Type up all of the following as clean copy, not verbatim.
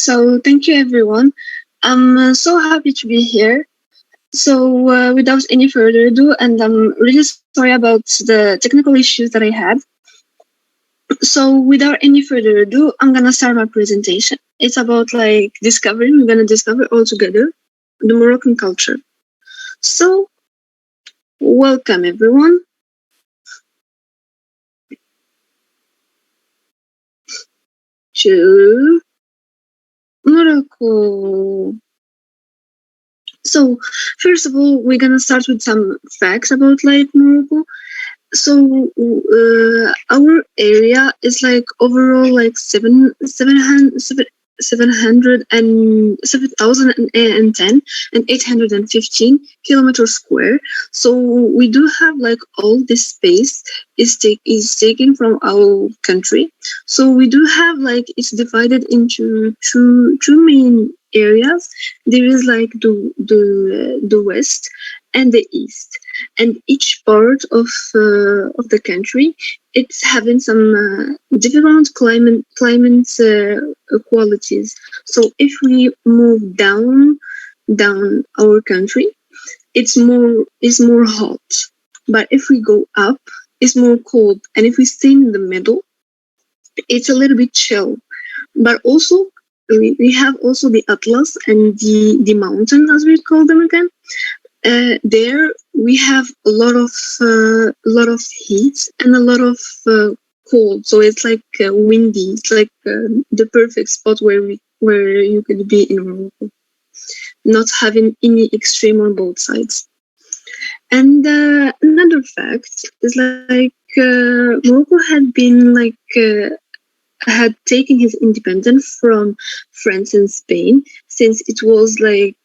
So thank you, everyone. I'm so happy to be here. So without any further ado, and I'm really sorry about the technical issues that I had. So without any further ado, I'm gonna start my presentation. It's about like discovering. We're gonna discover all together the Moroccan culture. So welcome everyone to Morocco. So first of all, we're gonna start with some facts about like Morocco. So our area is like overall like 710 and 815 kilometers square. So we do have like all this space is taken from our country. So we do have like it's divided into two main areas. There is like the west and the east, and each part of the country it's having some different climate qualities. So if we move down our country, it's more hot, but if we go up, it's more cold, and if we stay in the middle, it's a little bit chill. But also we have also the Atlas and the mountain, as we call them again. There we have a lot of heat and a lot of cold, so it's like windy. It's like the perfect spot where you could be in Morocco, not having any extreme on both sides. And another fact is like Morocco had been like had taken his independence from France and Spain, since it was like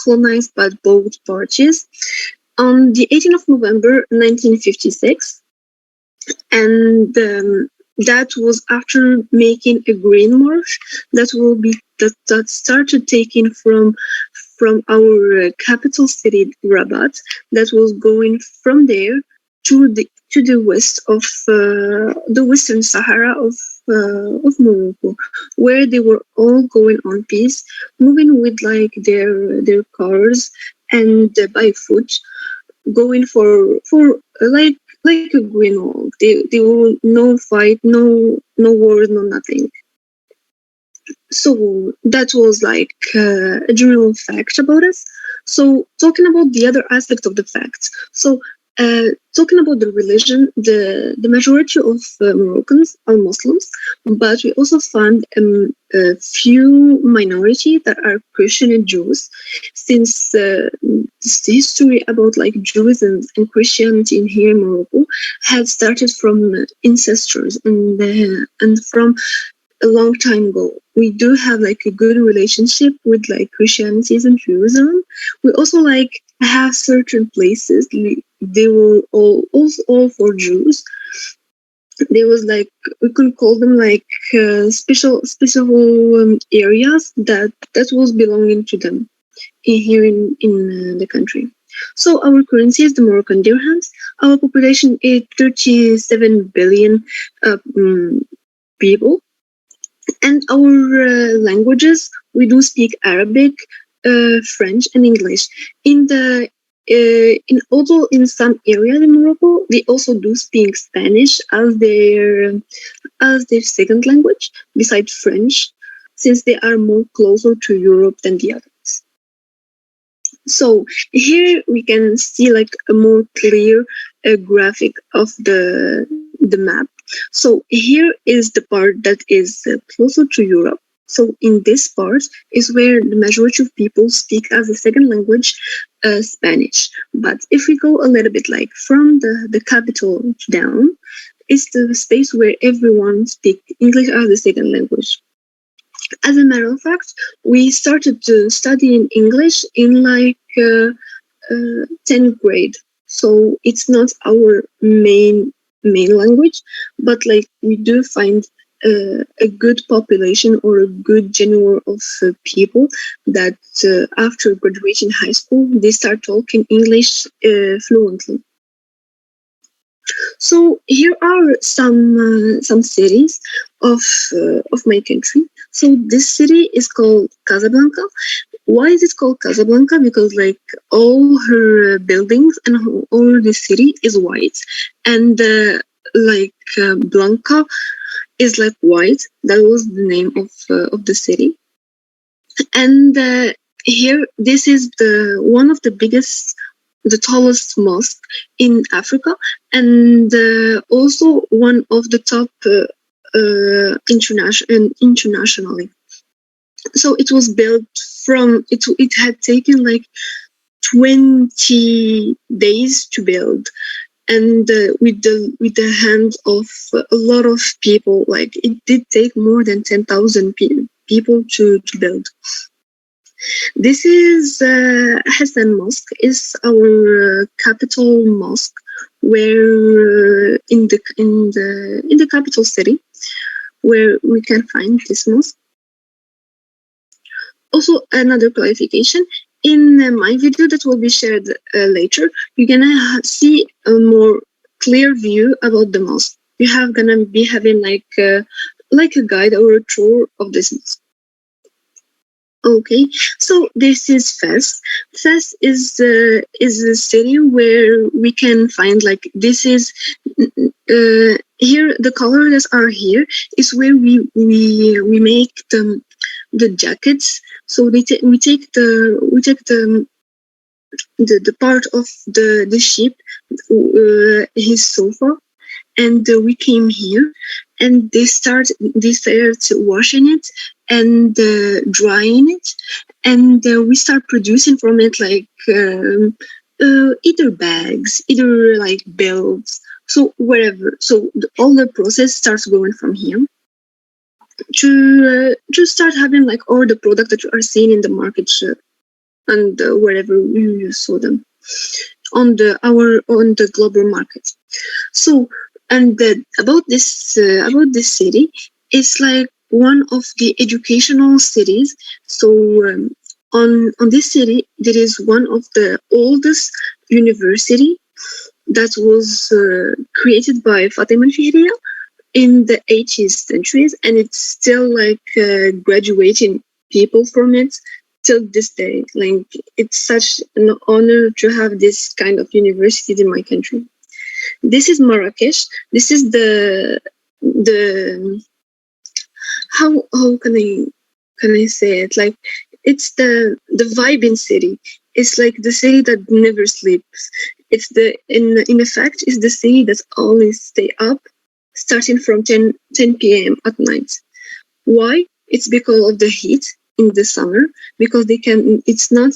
colonized by both parties on the 18th of November 1956, and that was after making a grain march that started taking from our capital city Rabat, that was going from there to the west of the Western Sahara of Morocco, where they were all going on peace, moving with like their cars and by foot, going for like a green wall. They were no fight, no wars, no nothing. So that was like a general fact about us. So talking about the other aspect of the facts. So talking about the religion, the majority of Moroccans are Muslims, but we also find a few minority that are Christian and Jews, since this history about like Judaism and Christianity in here in Morocco had started from ancestors and from a long time ago. We do have like a good relationship with like Christianity and Judaism. We also like have certain places they were all for Jews. There was like we could call them like special areas that was belonging to them here in the country. So our currency is the Moroccan dirhams. Our population is 37 billion people. And our languages, we do speak Arabic, French, and English. Although in some areas in Morocco, they also do speak Spanish as their second language, besides French, since they are more closer to Europe than the others. So here we can see like a more clear graphic of the map. So here is the part that is closer to Europe. So in this part is where the majority of people speak as a second language Spanish. But if we go a little bit like from the capital down, it's the space where everyone speaks English as a second language. As a matter of fact, we started to study in English in like 10th grade. So it's not our main language, but like we do find a good population or a good general of people that after graduating high school, they start talking English fluently. So here are some cities of my country. So this city is called Casablanca. Why is it called Casablanca? Because like all her buildings and all the city is white, and Blanca is like white. That was the name of the city. And here, this is the one of the biggest, the tallest mosque in Africa, and also one of the top internationally. So it was built from it. It had taken like 20 days to build, and with the hand of a lot of people. Like it did take more than 10,000 people to build. This is Hassan Mosque. Is our capital mosque, where in the capital city, where we can find this mosque. Also, another clarification. In my video that will be shared later, you're gonna see a more clear view about the mosque. You have gonna be having like a guide or a tour of this mosque. Okay, so this is Fes. Fes is a city where we can find like this is here the colors that are here is where we make the jackets. So we take the part of the sheep, his sofa, and we came here, and they start washing it and drying it, and we start producing from it like either bags, either like belts, so wherever. So all the process starts going from here to start having like all the product that you are seeing in the market, and wherever you saw them on the global market. So, and about this city, it's like one of the educational cities. So on this city, there is one of the oldest university that was created by Fatima al-Fihriya in the 18th centuries, and it's still like graduating people from it till this day. Like it's such an honor to have this kind of university in my country. This is Marrakesh. This is the how can I say it? Like it's the vibing city. It's like the city that never sleeps. It's in effect it's the city that always stay up starting from 10 p.m. at night. Why? It's because of the heat in the summer, because they can it's not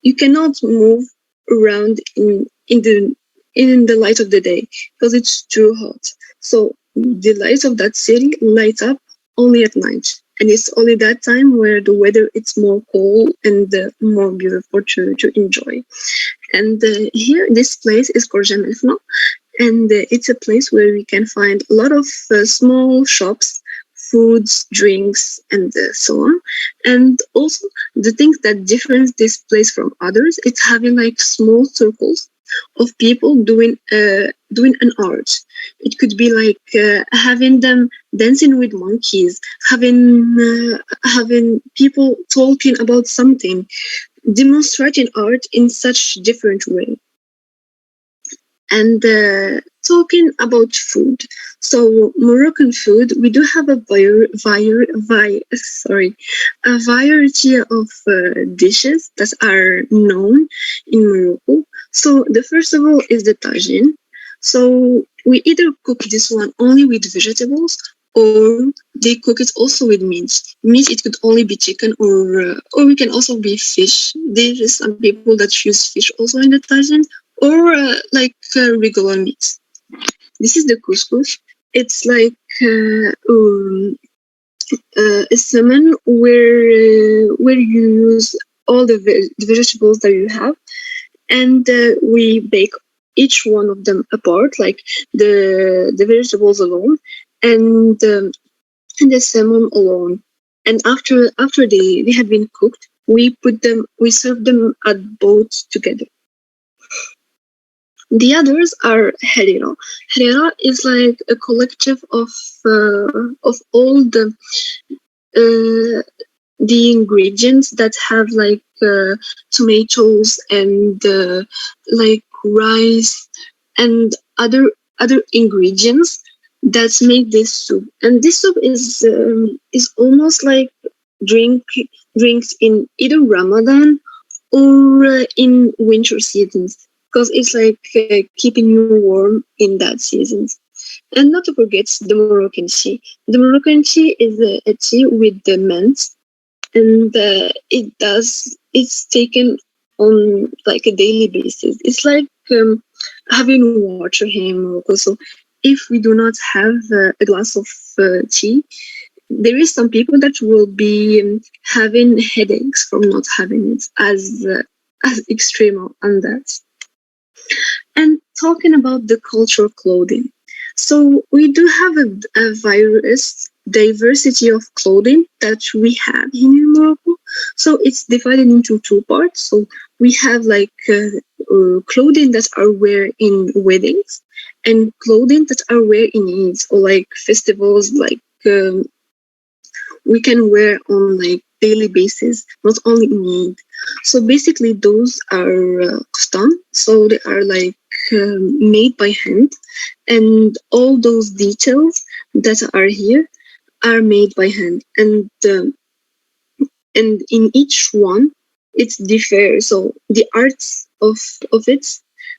you cannot move around in the light of the day because it's too hot. So the lights of that city light up only at night, and it's only that time where the weather it's more cold and more beautiful to enjoy. And here, this place is called Jamelfna, and it's a place where we can find a lot of small shops, foods, drinks, and so on. And also, the things that difference this place from others, it's having like small circles of people doing an art. It could be like having them dancing with monkeys, having people talking about something, demonstrating art in such different way. And talking about food, so Moroccan food, we do have a variety of dishes that are known in Morocco. So the first of all is the tagine. So we either cook this one only with vegetables, or they cook it also with meat. Meat, it could only be chicken, or we can also be fish. There is some people that use fish also in the tagine, or regular meat. This is the couscous. It's like a salmon where you use all the vegetables that you have, and we bake each one of them apart, like the vegetables alone, and the salmon alone. And after they have been cooked, we serve them at both together. The others are Herero. Herero is like a collective of all uh, the ingredients that have like tomatoes and like rice and other ingredients that make this soup. And this soup is almost like drink drinks in either Ramadan or in winter seasons because it's like keeping you warm in that season. And not to forget the Moroccan tea. The Moroccan tea is a tea with the mint, and it's taken on like a daily basis. It's like having water here in Morocco. So if we do not have a glass of tea, there is some people that will be having headaches from not having it as extreme on that. And talking about the cultural clothing, so we do have a virus diversity of clothing that we have in Morocco. So it's divided into two parts. So we have like clothing that are wear in weddings and clothing that are wear in Eids or like festivals like we can wear on like daily basis, not only in Eid. So basically, those are custom. So they are like made by hand, and all those details that are here are made by hand. And in each one, it's differ. So the arts of it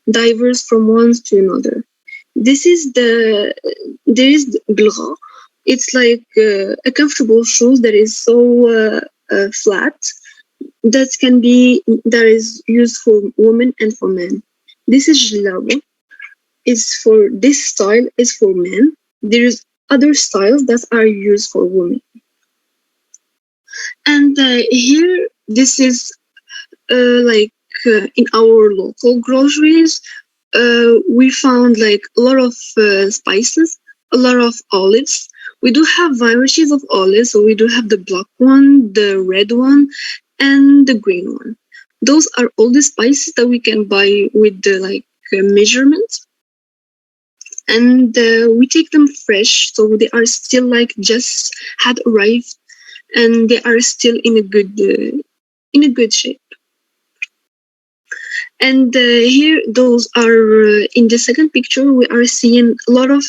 diverse from one to another. This is there is the bilgha. It's like a comfortable shoes that is so flat that is used for women and for men. This is jilaba. Is for this style is for men. There is other styles that are used for women. And here, this is like in our local groceries, we found like a lot of spices, a lot of olives. We do have varieties of olives, so we do have the black one, the red one, and the green one. Those are all the spices that we can buy with the like measurements, and we take them fresh, so they are still like just had arrived, and they are still in a good shape. And here, those are in the second picture. We are seeing a lot of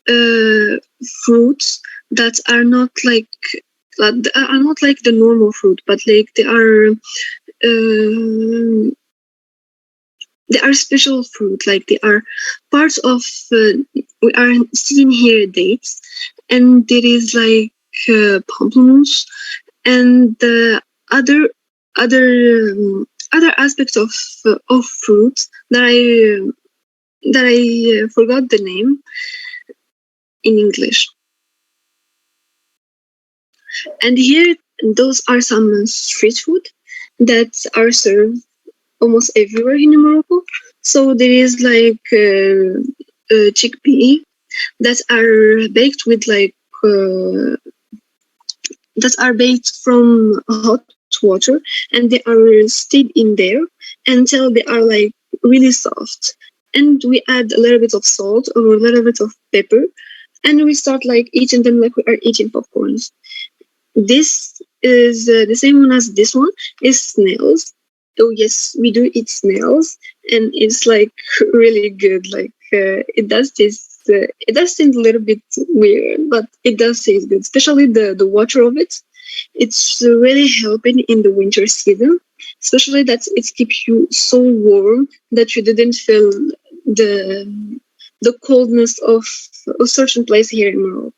uh, fruits that are not like the normal fruit, but like they are special fruit. Like they are parts of. We are seeing here dates, and there is like pamplemousse and other other aspects of fruits that I forgot the name in English. And here, those are some street food that are served almost everywhere in Morocco. So there is like chickpea that are baked with like that are baked from hot water, and they are stayed in there until they are like really soft. And we add a little bit of salt or a little bit of pepper, and we start like eating them like we are eating popcorns. This is the same one as this one is snails. Oh yes, we do eat snails, and it's like really good. Like it does taste. It does taste a little bit weird, but it does taste good. Especially the water of it. It's really helping in the winter season. Especially that it keeps you so warm that you didn't feel the the coldness of a certain place here in Morocco.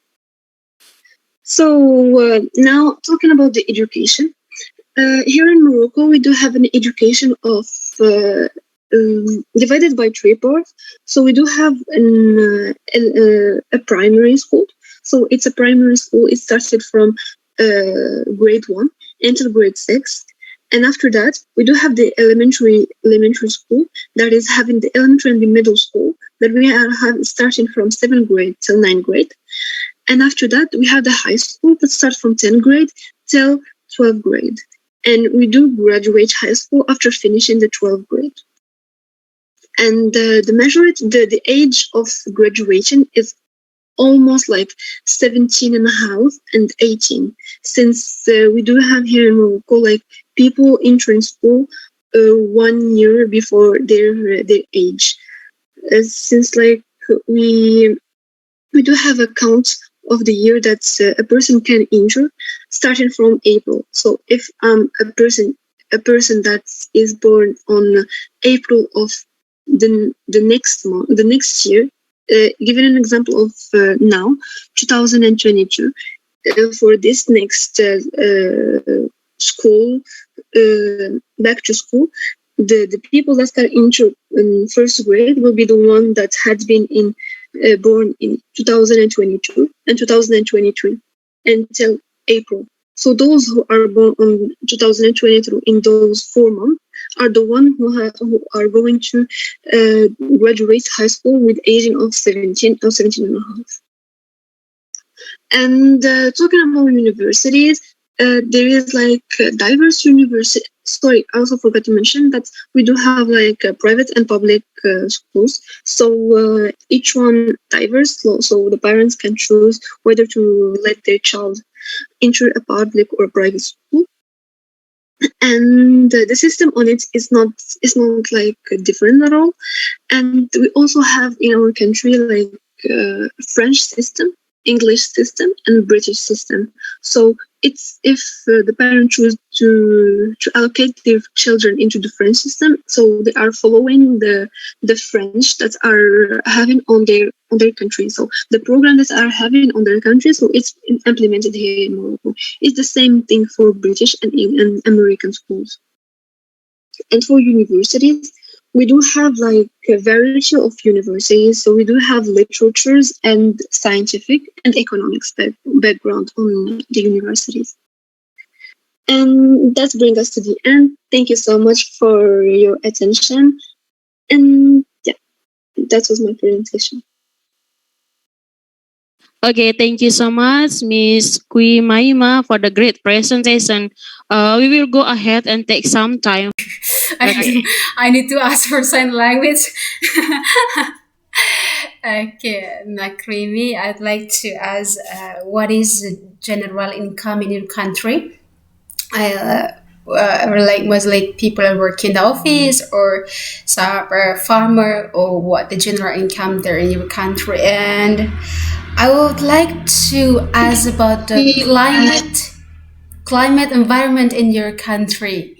So now talking about the education, here in Morocco we do have an education of divided by three parts. So we do have a primary school. So it's a primary school. It started from grade 1 until grade 6. And after that, we do have the elementary school that is having the elementary and the middle school that we are starting from 7th grade till 9th grade. And after that, we have the high school that starts from 10th grade till 12th grade. And we do graduate high school after finishing the 12th grade. And the age of graduation is almost like 17 and a half and 18, since we do have here in Morocco like people entering school 1 year before their age. Since like we we do have a count of the year that a person can enter starting from April. So if a person that is born on April of the next month, the next year, giving an example of now, 2022, for this next school, back to school, the people that are in first grade will be the one that had been born in 2022 and 2023 until April. So those who are born on 2023 in those 4 months are the ones who are going to graduate high school with aging of 17 or 17 and a half. And talking about universities, there is like diverse university. Sorry, I also forgot to mention that we do have like private and public schools. So each one diverse. So the parents can choose whether to let their child enter a public or private school. And the system on it is not like different at all. And we also have in our country like French system, English system, and British system. So it's if the parent choose to allocate their children into the French system, so they are following the French that are having on their country. So the program that are having on their country, so it's implemented here in Morocco. It's the same thing for British and American schools. And for universities, we do have like a variety of universities. So we do have literatures and scientific and economics background on the universities. And that brings us to the end. Thank you so much for your attention. And yeah, that was my presentation. Okay, thank you so much, Miss Kui Maima, for the great presentation. We will go ahead and take some time. Okay. I need to ask for sign language. Okay, Nakrimi, I'd like to ask what is the general income in your country? Was like people are working in the office or some farmer or what the general income there in your country. And I would like to ask about the climate environment in your country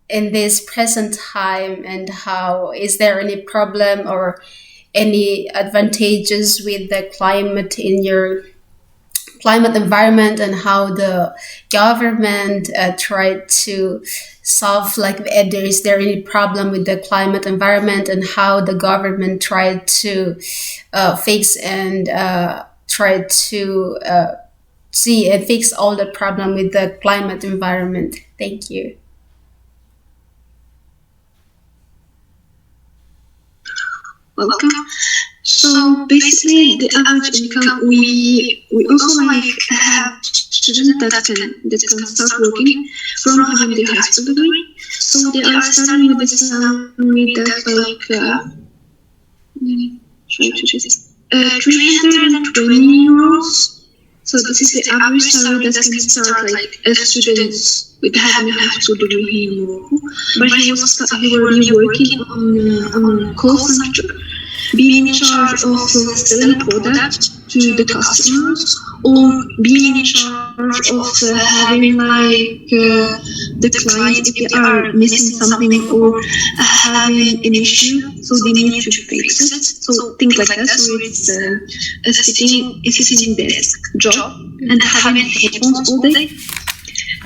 in this present time, and how is there any problem or any advantages with the climate in your climate environment, and how the government tried to solve, like is there any problem with the climate environment, and how the government tried to fix and try to see and fix all the problem with the climate environment. Thank you. Welcome. So basically, the average income, we also like have students that can start working from having their high school degree. So they are starting with the salary that like 320 euros. So this is the average salary that can start like a student with having a high school degree here in Morocco. But he will be working on call center, being in charge of selling product to the customers, or being in charge of having like the clients if they are missing something or having an issue, so they need to fix it. So things like that. So it's a sitting desk job and having headphones all day.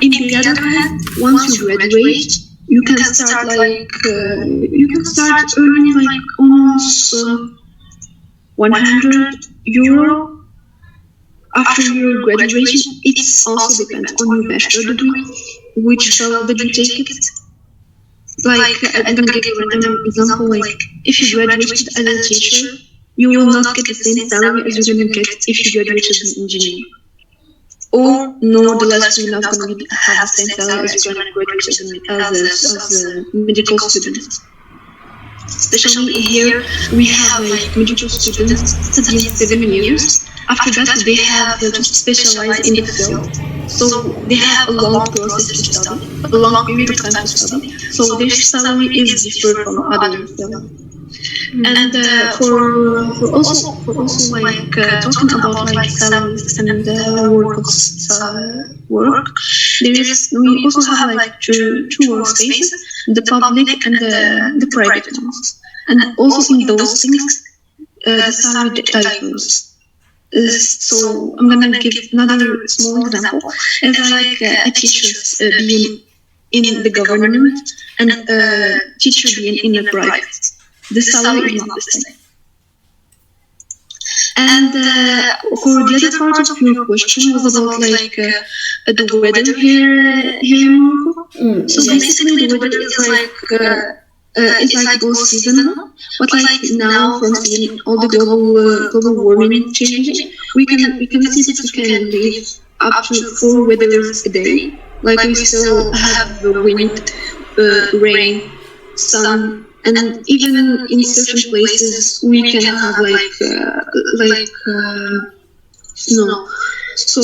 In the other hand, once you graduate, you can start earning like almost 100 euro after your graduation. It also depends on your bachelor degree, which level did you take it. Like I'm gonna give you a random example. Like if you graduated as a teacher, you will not get the same salary as you're gonna get if you graduated as an engineer. Or no, the last you're not gonna have the same salary as you're gonna graduate as a medical student. Especially here, we have like medical students studying 7 years. After that, they have to specialize in the field. So they have a long process to study, a long period of time to study. So their salary is different from other fields. And for also like talking about like salaries and work of work, we also have like two workspaces, the public and the private ones, and also in those things the salary differs. So I'm gonna give another small example. As like a teacher being in the government and a teacher being in the private, the salary is not the same. And for the other part of your question was about like the weather here in Morocco. So basically the weather is like it's like both seasonal, but like now from seeing all the global warming changing, we can see that we can live up to 4 weathers a day. Like we still have the wind, rain, sun, and even in certain places we can have like snow. So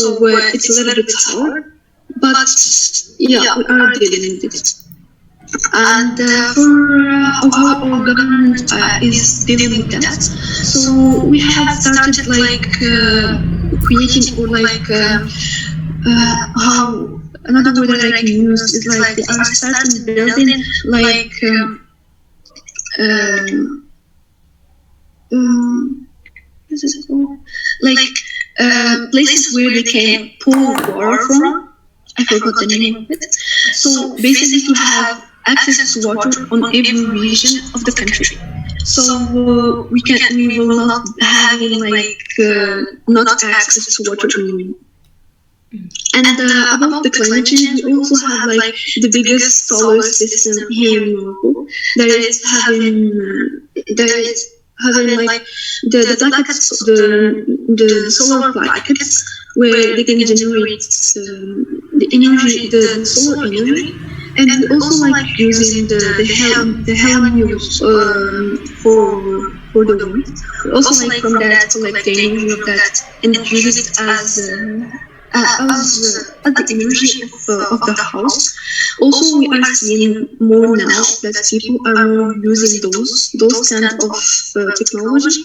it's a little bit hard, but yeah, we are dealing with it. And for how our government is dealing with that, so we have started like creating or like how another word that I can use is like they are starting building like what's it called? Like places where they can pull water from. I forgot the name of it. So basically to have access to water on every region of the country. So we will not having like not access to water anymore. And about the climate change, we also have like the biggest solar system here in Morocco that is having like the plackets, the solar plackets where they can generate the energy, the solar energy, and also like using the helium for the wind. We also like from that collect the energy of that and use it as the energy of the house. Also, we are seeing more now that people are more using those kind of technology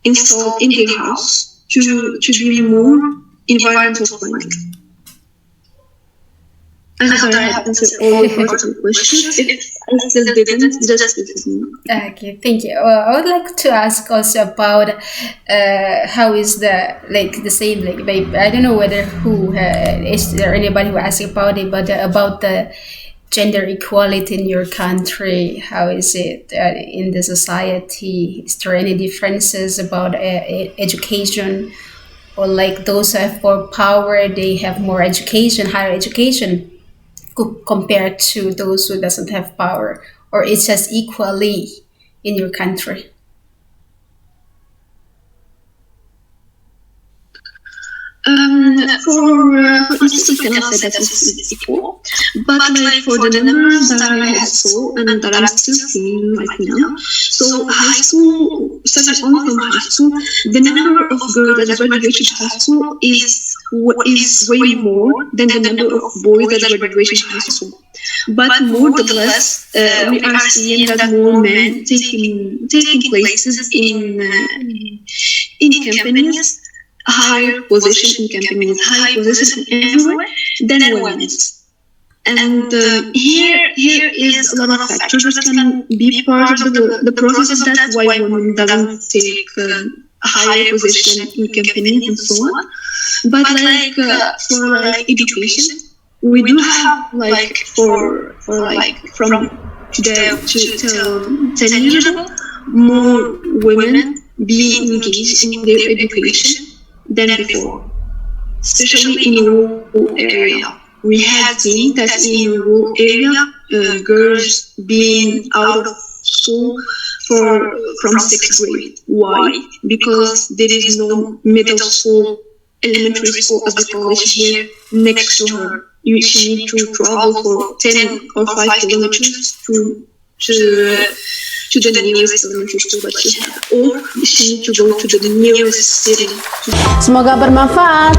installed in their house to be more environmental friendly. I hope I have answered all of your questions. If I still didn't, just visit me. Okay, thank you. Well, I would like to ask also about how is the same like I don't know whether is there anybody who asked about it, but about the gender equality in your country. How is it in the society? Is there any differences about education, or like those who have more power, they have more education, higher education, compared to those who doesn't have power, or it's just equally in your country? For instance, we cannot say that it's equal, but like for the numbers that I have saw and that I'm still seeing right now, so high school, starting only from high school, the number of girls that graduated high school is way more than the number of boys that graduated high school. But more or less, we are seeing that more men taking places in companies, higher position in companies, high position everywhere than women's. And here is a lot of factors that can be part of the process. That's why women doesn't take a higher position in companies and so on. But like for like education, we do have like for like from today to 10 years ago, more women being engaged in their education than before, especially in rural area. We had seen that in rural area, girls being out of school from 6th grade. Why? Because there is no middle school, elementary school as we call it here next to her. She need to travel for 10 or 5 kilometers to to the nearest elementary school that you have, or she need to go to the nearest city. Semoga bermanfaat.